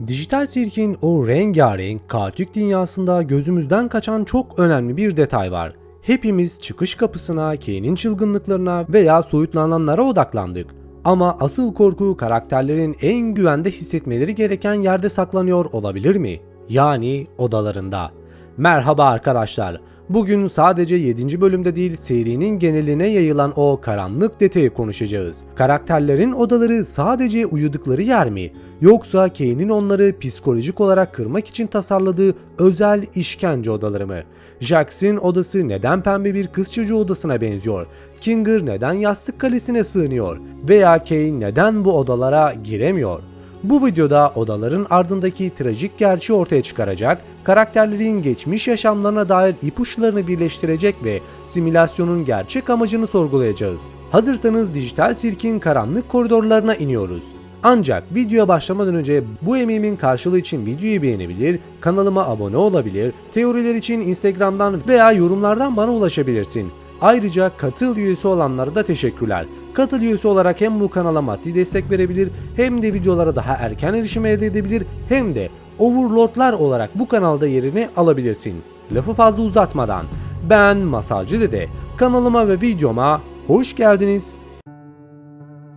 Dijital sirkin o rengarenk, kaotik dünyasında gözümüzden kaçan çok önemli bir detay var. Hepimiz çıkış kapısına, Kane'in çılgınlıklarına veya soyutlananlara odaklandık. Ama asıl korku karakterlerin en güvende hissetmeleri gereken yerde saklanıyor olabilir mi? Yani odalarında. Merhaba arkadaşlar. Bugün sadece 7. bölümde değil serinin geneline yayılan o karanlık detayı konuşacağız. Karakterlerin odaları sadece uyudukları yer mi? Yoksa Kane'in onları psikolojik olarak kırmak için tasarladığı özel işkence odaları mı? Jax'in odası neden pembe bir kız çocuğu odasına benziyor? Kinger neden yastık kalesine sığınıyor? Veya Kane neden bu odalara giremiyor? Bu videoda odaların ardındaki trajik gerçeği ortaya çıkaracak, karakterlerin geçmiş yaşamlarına dair ipuçlarını birleştirecek ve simülasyonun gerçek amacını sorgulayacağız. Hazırsanız dijital sirkin karanlık koridorlarına iniyoruz. Ancak videoya başlamadan önce bu emeğimin karşılığı için videoyu beğenebilir, kanalıma abone olabilir, teoriler için Instagram'dan veya yorumlardan bana ulaşabilirsin. Ayrıca katıl üyesi olanlara da teşekkürler. Katıl üyesi olarak hem bu kanala maddi destek verebilir, hem de videolara daha erken erişim elde edebilir, hem de Overlordlar olarak bu kanalda yerini alabilirsin. Lafı fazla uzatmadan, ben Masalcı Dede, kanalıma ve videoma hoş geldiniz.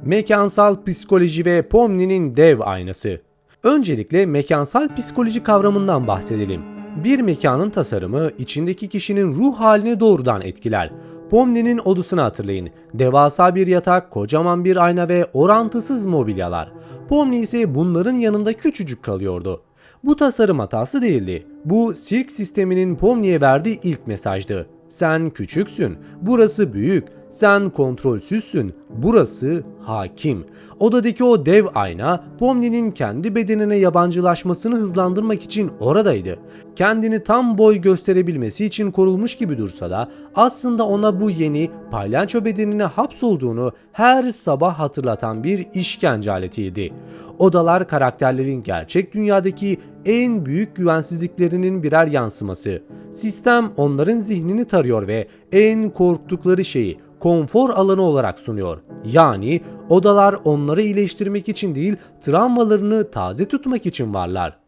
Mekansal psikoloji ve Pomni'nin dev aynası. Öncelikle mekansal psikoloji kavramından bahsedelim. Bir mekanın tasarımı içindeki kişinin ruh halini doğrudan etkiler. Pomni'nin odasını hatırlayın. Devasa bir yatak, kocaman bir ayna ve orantısız mobilyalar. Pomni ise bunların yanında küçücük kalıyordu. Bu tasarım hatası değildi. Bu sirk sisteminin Pomni'ye verdiği ilk mesajdı. Sen küçüksün, burası büyük, sen kontrolsüzsün, burası hakim. Odadaki o dev ayna Pomni'nin kendi bedenine yabancılaşmasını hızlandırmak için oradaydı. Kendini tam boy gösterebilmesi için korulmuş gibi dursa da aslında ona bu yeni palyaço bedenine hapsolduğunu her sabah hatırlatan bir işkence aletiydi. Odalar karakterlerin gerçek dünyadaki en büyük güvensizliklerinin birer yansıması. Sistem onların zihnini tarıyor ve en korktukları şeyi konfor alanı olarak sunuyor. Yani odalar onları iyileştirmek için değil, travmalarını taze tutmak için varlar.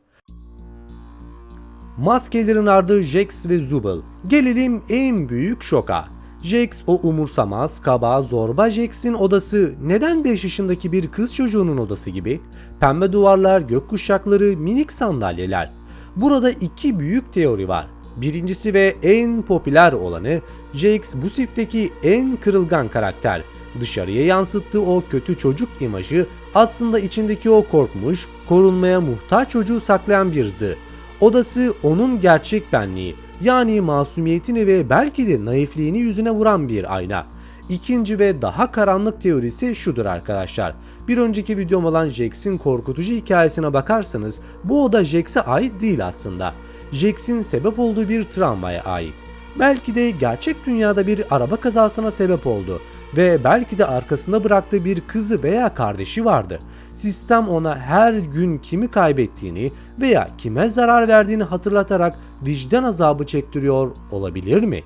Maskelerin ardı Jax ve Zubul. Gelelim en büyük şoka. Jax o umursamaz, kaba, zorba Jax'in odası neden 5 yaşındaki bir kız çocuğunun odası gibi? Pembe duvarlar, gökkuşakları, minik sandalyeler. Burada iki büyük teori var. Birincisi ve en popüler olanı, Jax bu sirkteki en kırılgan karakter. Dışarıya yansıttığı o kötü çocuk imajı aslında içindeki o korkmuş, korunmaya muhtaç çocuğu saklayan bir zı. Odası onun gerçek benliği, yani masumiyetini ve belki de naifliğini yüzüne vuran bir ayna. İkinci ve daha karanlık teorisi şudur arkadaşlar. Bir önceki videom olan Jax'in korkutucu hikayesine bakarsanız bu oda Jax'e ait değil aslında. Jax'in sebep olduğu bir travmaya ait. Belki de gerçek dünyada bir araba kazasına sebep oldu ve belki de arkasında bıraktığı bir kızı veya kardeşi vardı. Sistem ona her gün kimi kaybettiğini veya kime zarar verdiğini hatırlatarak vicdan azabı çektiriyor olabilir mi?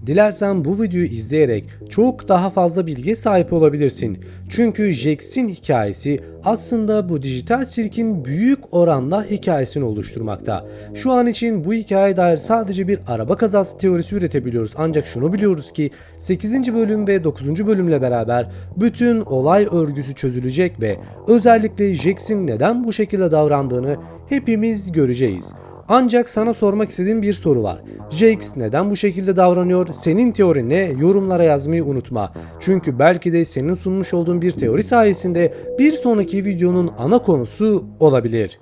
Dilersen bu videoyu izleyerek çok daha fazla bilgiye sahip olabilirsin. Çünkü Jax'in hikayesi aslında bu dijital sirkin büyük oranda hikayesini oluşturmakta. Şu an için bu hikayeye dair sadece bir araba kazası teorisi üretebiliyoruz. Ancak şunu biliyoruz ki 8. bölüm ve 9. bölümle beraber bütün olay örgüsü çözülecek ve özellikle Jax'in neden bu şekilde davrandığını hepimiz göreceğiz. Ancak sana sormak istediğim bir soru var. Jax neden bu şekilde davranıyor? Senin teorin ne? Yorumlara yazmayı unutma. Çünkü belki de senin sunmuş olduğun bir teori sayesinde bir sonraki videonun ana konusu olabilir.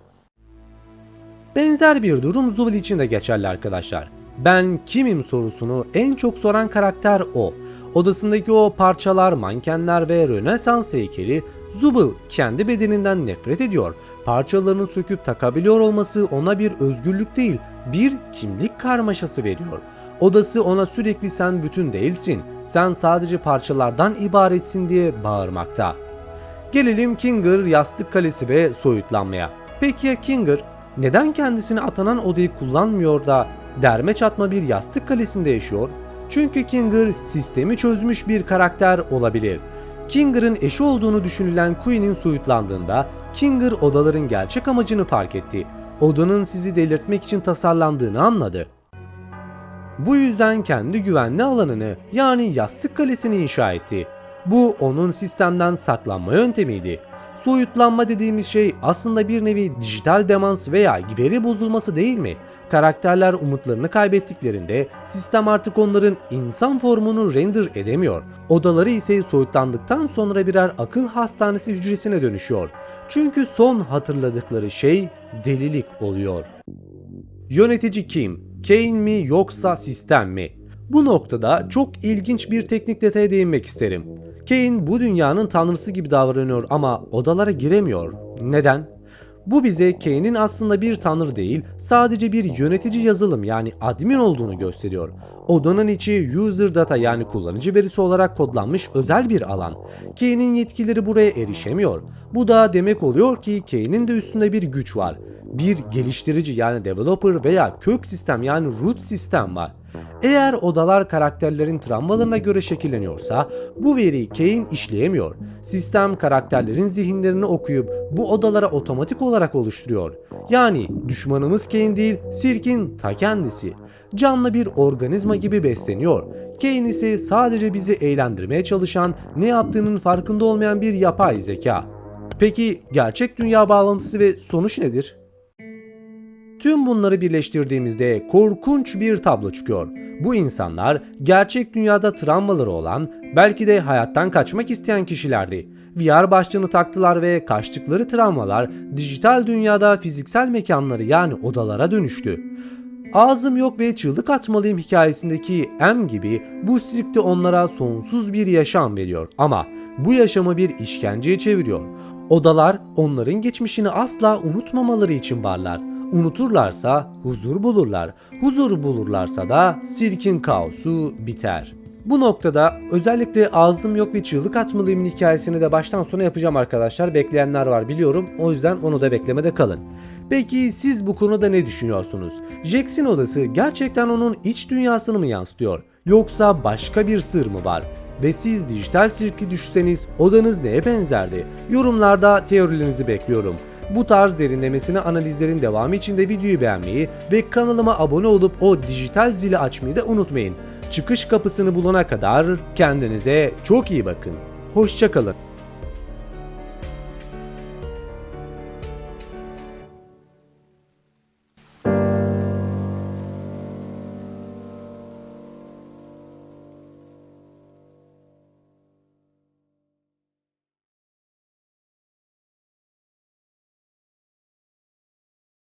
Benzer bir durum Zubul için de geçerli arkadaşlar. Ben kimim sorusunu en çok soran karakter o. Odasındaki o parçalar, mankenler ve Rönesans heykeli Zubul kendi bedeninden nefret ediyor. Parçalarını söküp takabiliyor olması ona bir özgürlük değil, bir kimlik karmaşası veriyor. Odası ona sürekli sen bütün değilsin, sen sadece parçalardan ibaretsin diye bağırmakta. Gelelim Kinger, yastık kalesi ve soyutlanmaya. Peki ya Kinger neden kendisine atanan odayı kullanmıyor da derme çatma bir yastık kalesinde yaşıyor? Çünkü Kinger sistemi çözmüş bir karakter olabilir. Kinger'ın eşi olduğunu düşünülen Queen'in soyutlandığında Kinger odaların gerçek amacını fark etti. Odanın sizi delirtmek için tasarlandığını anladı. Bu yüzden kendi güvenli alanını, yani yastık kalesini inşa etti. Bu onun sistemden saklanma yöntemiydi. Soyutlanma dediğimiz şey aslında bir nevi dijital demans veya veri bozulması değil mi? Karakterler umutlarını kaybettiklerinde sistem artık onların insan formunu render edemiyor. Odaları ise soyutlandıktan sonra birer akıl hastanesi hücresine dönüşüyor. Çünkü son hatırladıkları şey delilik oluyor. Yönetici kim? Kane mi yoksa sistem mi? Bu noktada çok ilginç bir teknik detaya değinmek isterim. Kane bu dünyanın tanrısı gibi davranıyor ama odalara giremiyor. Neden? Bu bize Kane'in aslında bir tanrı değil, sadece bir yönetici yazılım yani admin olduğunu gösteriyor. Odanın içi user data yani kullanıcı verisi olarak kodlanmış özel bir alan. Kane'in yetkileri buraya erişemiyor. Bu da demek oluyor ki Kane'in de üstünde bir güç var. Bir geliştirici yani developer veya kök sistem yani root sistem var. Eğer odalar karakterlerin travmalarına göre şekilleniyorsa bu veriyi Kane işleyemiyor. Sistem karakterlerin zihinlerini okuyup bu odalara otomatik olarak oluşturuyor. Yani düşmanımız Kane değil, sirkin ta kendisi. Canlı bir organizma gibi besleniyor. Kane ise sadece bizi eğlendirmeye çalışan, ne yaptığının farkında olmayan bir yapay zeka. Peki gerçek dünya bağlantısı ve sonuç nedir? Tüm bunları birleştirdiğimizde korkunç bir tablo çıkıyor. Bu insanlar gerçek dünyada travmaları olan, belki de hayattan kaçmak isteyen kişilerdi. VR başlığını taktılar ve kaçtıkları travmalar dijital dünyada fiziksel mekanları yani odalara dönüştü. Ağzım yok ve çığlık atmalıyım hikayesindeki M gibi bu sirkte onlara sonsuz bir yaşam veriyor ama bu yaşamı bir işkenceye çeviriyor. Odalar onların geçmişini asla unutmamaları için varlar. Unuturlarsa huzur bulurlar. Huzur bulurlarsa da sirkin kaosu biter. Bu noktada özellikle ağzım yok ve çığlık atmalıyımın hikayesini de baştan sona yapacağım arkadaşlar. Bekleyenler var biliyorum. O yüzden onu da beklemede kalın. Peki siz bu konuda ne düşünüyorsunuz? Jax'in odası gerçekten onun iç dünyasını mı yansıtıyor? Yoksa başka bir sır mı var? Ve siz dijital sirki düşseniz odanız neye benzerdi? Yorumlarda teorilerinizi bekliyorum. Bu tarz derinlemesine analizlerin devamı için de videoyu beğenmeyi ve kanalıma abone olup o dijital zili açmayı da unutmayın. Çıkış kapısını bulana kadar kendinize çok iyi bakın. Hoşça kalın.